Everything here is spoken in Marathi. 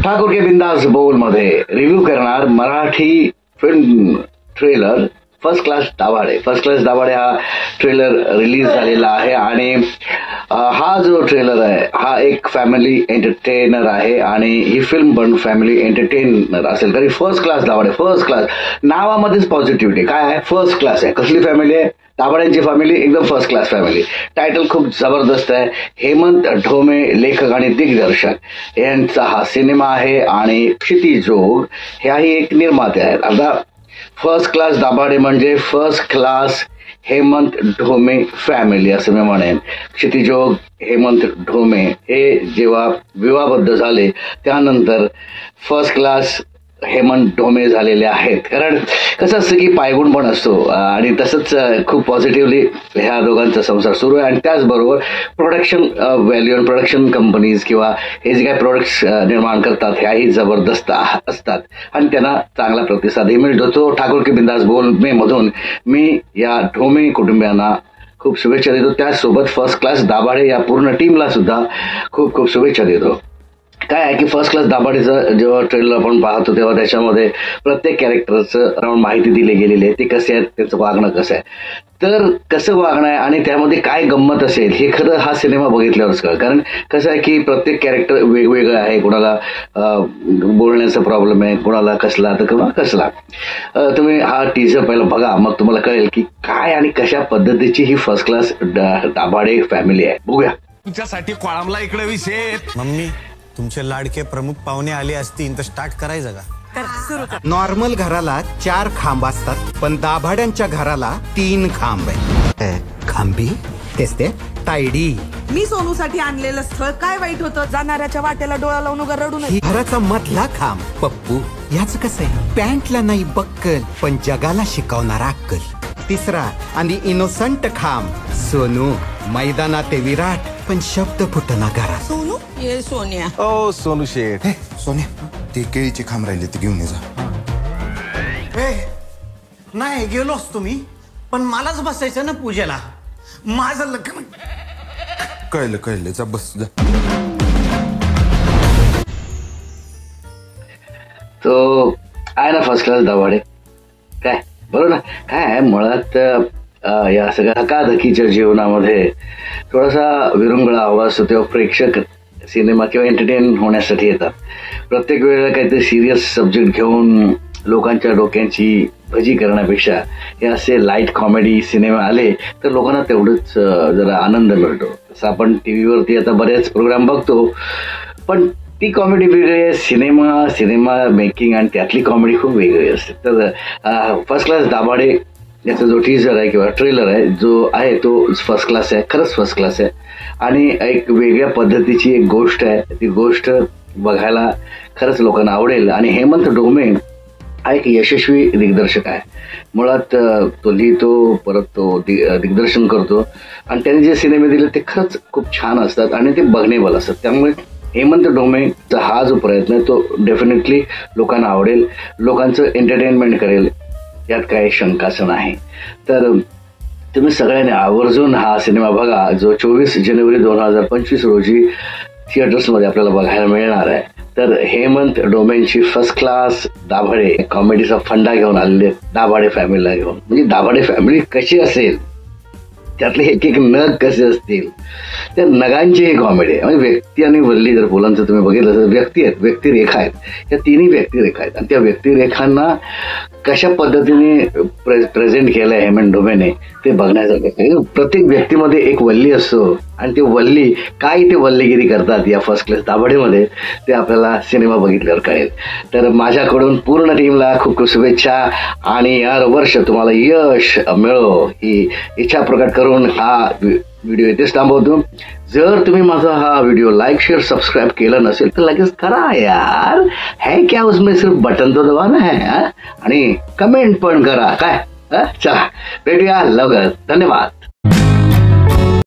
ठाकूर के बिंदास बोल मध्ये रिव्ह्यू करणार Marathi film trailer first class Dabhade. First class Dabhade हा ट्रेलर रिलीज झालेला आहे आणि हा जो ट्रेलर आहे हा एक फॅमिली एंटरटेनर आहे आणि ही फिल्म पण फॅमिली एंटरटेनर असेल. कारण first class Dabhade, first class नावामध्येच पॉझिटिव्हिटी. काय आहे? फर्स्ट क्लास आहे. कसली फॅमिली आहे? दाभाड्यांची फॅमिली, एकदम फर्स्ट क्लास फॅमिली. टायटल खूप जबरदस्त आहे. हेमंत ढोमे लेखक आणि दिग्दर्शक यांचा हा सिनेमा आहे आणि क्षितिज जोग ह्याही एक निर्माते आहेत. आता फर्स्ट क्लास दाभाडे म्हणजे first class Hemant Dhome family असं मी म्हणेन. क्षितिज जोग हेमंत ढोमे हे जेव्हा विवाहबद्ध झाले त्यानंतर फर्स्ट क्लास हेमंत ढोमे झालेले आहेत. कारण कसं असतं की पायगुण पण असतो आणि तसंच खूप पॉझिटिव्हली ह्या दोघांचा संसार सुरू आहे. आणि त्याचबरोबर प्रोडक्शन व्हॅल्यू आणि प्रोडक्शन कंपनीज किंवा हे जे काही प्रोडक्ट्स निर्माण करतात ह्याही जबरदस्त असतात आणि त्यांना चांगला प्रतिसादही मिळतो. तो ठाकूर के बिंदास बोल मे मधून मी या ढोमे कुटुंबियांना खूप शुभेच्छा देतो. त्याचसोबत फर्स्ट क्लास दाभाडे या पूर्ण टीमला सुद्धा खूप खूप शुभेच्छा देतो. काय आहे की फर्स्ट क्लास दाभाडेचं जेव्हा ट्रेलर आपण पाहतो तेव्हा त्याच्यामध्ये प्रत्येक कॅरेक्टरचं राऊंड माहिती दिली गेलेली आहे. ते कसे आहेत, त्यांचं वागणं कसं आहे, तर कसं वागणं आहे आणि त्यामध्ये काय गंमत असेल हे खरं हा सिनेमा बघितल्यावरच कळलं. कारण कसं आहे की प्रत्येक कॅरेक्टर वेगवेगळं आहे. कोणाला बोलण्याचा प्रॉब्लेम आहे, कोणाला कसला तर कोणाला कसला. तुम्ही हा टीजर पहिला बघा, मग तुम्हाला कळेल की काय आणि कशा पद्धतीची ही फर्स्ट क्लास दाभाडे फॅमिली आहे. बघूया. तुमच्यासाठी कोळंबला इकडे विषय. मम्मी, तुमचे लाडके प्रमुख पाहुणे आले असतील तर स्टार्ट करायचं का? नॉर्मल घराला 4 खांब असतात पण दाभाड्यांच्या घराला 3 खांब आहे. खांबी तेच ते तायडी. मी सोनूसाठी आणलेलं स्थळ काय वाईट होतं? जाणाऱ्याच्या वाट्याला डोळा लावून रडू नये. घराचा मधला खांब पप्पू. याच कसं आहे, पॅन्टला नाही बक्कल पण जगाला शिकवणारा अक्कल. तिसरा आणि इनोसंट खांब सोनू. मैदानात ते विराट पण शब्द फुटना घरात. सोनू ये सोनिया. ओ सोनू शेठ. सोन्या, ते केळीचे खांब राहिले ते घेऊन ये जा. नाही गेलोच तुम्ही, पण मलाच बसायचं ना पूजेला. माझं लग्न. कळलं जा बस जा. तो आहे ना फर्स्ट क्लास दाभाडे. काय बरोबर ना? काय आहे मुळात या सगळ्या धकाधकीच्या जीवनामध्ये थोडासा विरंगुळा हवा असतो तेव्हा प्रेक्षक सिनेमा किंवा एंटरटेन होण्यासाठी येतात. प्रत्येक वेळेला काहीतरी सिरियस सब्जेक्ट घेऊन लोकांच्या डोक्यांची भजी करण्यापेक्षा हे असे लाईट कॉमेडी सिनेमा आले तर लोकांना तेवढंच जरा आनंद मिळतो. तसं आपण टीव्हीवरती आता बरेच प्रोग्राम बघतो पण ती कॉमेडी वेगळी आहे. सिनेमा मेकिंग आणि त्यातली कॉमेडी खूप वेगळी असते. तर फर्स्ट क्लास दाभाडे याचा जो टीजर आहे किंवा ट्रेलर आहे जो आहे तो फर्स्ट क्लास आहे. खरंच फर्स्ट क्लास आहे आणि एक वेगळ्या पद्धतीची एक गोष्ट आहे. ती गोष्ट बघायला खरंच लोकांना आवडेल. आणि हेमंत ढोमे हा एक यशस्वी दिग्दर्शक आहे. मुळात तो लिहितो, परत तो दिग्दर्शन करतो आणि त्याने जे सिनेमे दिले ते खरंच खूप छान असतात आणि ते बघणेबल असतात. त्यामुळे हेमंत ढोमेचा हा जो प्रयत्न आहे तो डेफिनेटली लोकांना आवडेल, लोकांचं एंटरटेनमेंट करेल, यात काही शंकाच नाही. तर तुम्ही सगळ्यांनी आवर्जून हा सिनेमा बघा जो 24 जानेवारी 2025 रोजी थिएटर्समध्ये आपल्याला बघायला मिळणार आहे. तर हेमंत ढोमेंची फर्स्ट क्लास दाभाडे कॉमेडीचा फंडा घेऊन आलेले दाभाडे फॅमिलीला घेऊन. म्हणजे दाभाडे फॅमिली कशी असेल, त्यातले एक एक नग कसे असतील, त्या नगांची कॉमेडी आहे. म्हणजे व्यक्ती आणि वल्ली जर फुलांचं तुम्ही बघितलं तर व्यक्ती आहेत, व्यक्तिरेखा आहेत. या तिन्ही व्यक्तिरेखा आहेत आणि त्या व्यक्तिरेखांना कशा पद्धतीने प्रेझेंट केलं आहे हेमंत ढोमेने ते बघण्यासारखं. प्रत्येक व्यक्तीमध्ये एक वल्ली असतो आणि ते वल्ली काय ते वल्लीगिरी करतात या फर्स्ट क्लास दाभाडेमध्ये ते आपल्याला सिनेमा बघितल्यावर कळेल. तर माझ्याकडून पूर्ण टीमला खूप खूप शुभेच्छा आणि यार वर्ष तुम्हाला यश मिळो ही इच्छा प्रकट करून हा व्हिडिओ इथेच थांबवतो. जर तुम्ही माझा हा व्हिडिओ लाईक शेअर सबस्क्राईब केलं नसेल तर लगेच करा यार. है क्या उसमें सिर्फ बटन तो दबाना है आणि कमेंट पण करा. काय चला भेटूया लवकर. धन्यवाद.